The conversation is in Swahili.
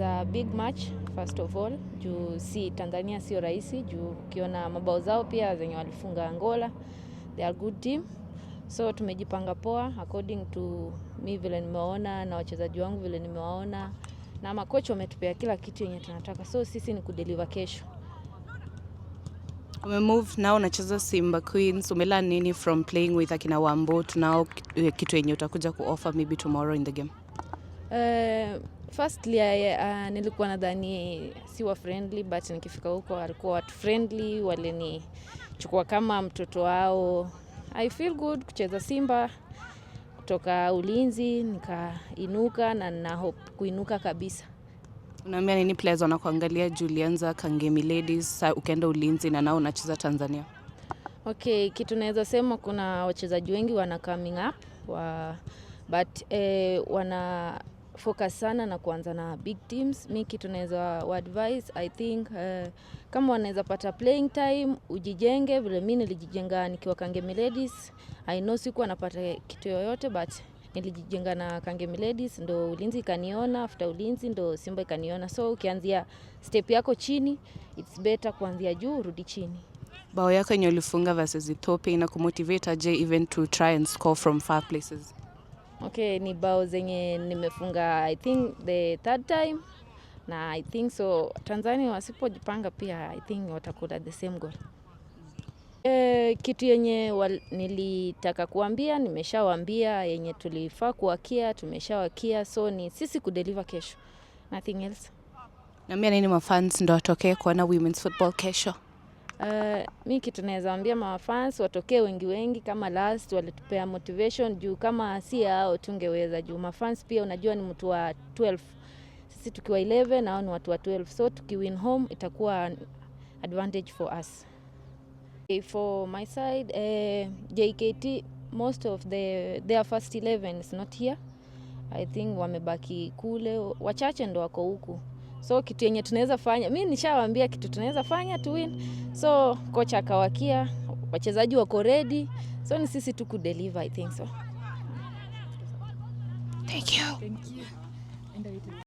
a big match first of all. Juu si Tanzania sio rahisi, juu ukiona mabao zao pia zenye walifunga Angola. They are good team. So tumejipanga poa according to me vile nimeona na wachezaji wangu vile nimewaona. Na makocha wametupea kila kitu yenye tunataka. So sisi ni kudeliver kesho. Umemove now unacheza Simba Queens. Umelearn nini from playing with akina Wambo tunao kitu yenye utakuja kuoffer maybe tomorrow in the game? Firstly nilikuwa nadhani siwa friendly, but nikifika huko walikuwa watu friendly, walinichukua kama mtoto wao. I feel good kucheza Simba kutoka ulinzi nikainuka na hope kuinuka kabisa. Unaambia nini players wanakuangalia Julianza Kangemi Ladies ukaenda ulinzi na nao unacheza Tanzania? Okay, kitu naweza sema kuna wachezaji wengi wana coming up but wana focus sana na kuanza na big teams. Mimi kitu naweza advise, I think kama wanaweza pata playing time ujijenge vile mimi nilijijenga nikiwa Kangemi Ladies. I know sikuwa napata kitu yoyote but nilijijenga na Kangemi Ladies, ndo ulinzi ikaniona, after ulinzi ndo Simba ikaniona. So ukianzia step yako chini, it's better kuanzia juu rudi chini. Bao yako yenye ulifunga versus Ethiopia ina kumotivate aje even to try and score from far places? Okay, ni bao zenye nimefunga I think the third time, na I think so Tanzania wasipojipanga pia I think watakuda the same goal. Kitu yenye nilitaka kuambia nimeshawaambia, yenye tulifaa kuwakia tumeshawakia, so ni sisi kudeliver kesho, nothing else. Naambia nini mafans ndo watokee kuona women's football kesho? Mimi kitu naweza ambia mafans watokee wengi kama last walitupea motivation, juu kama si hao tungeweza, juu mafans pia unajua ni mtu wa 12. Sisi tukiwa 11 na hao ni watu wa 12, so tukiwin home itakuwa advantage for us. For my side, JKT, most of their first 11 is not here. I think wamebaki kule, wachache ndo wako huku. So kitu yenye tunaweza fanya, mimi nishawaambia kitu tunaweza fanya to win. So kocha akawakia, wachezaji wako ready. So ni sisi tu kudeliver, I think so. Thank you.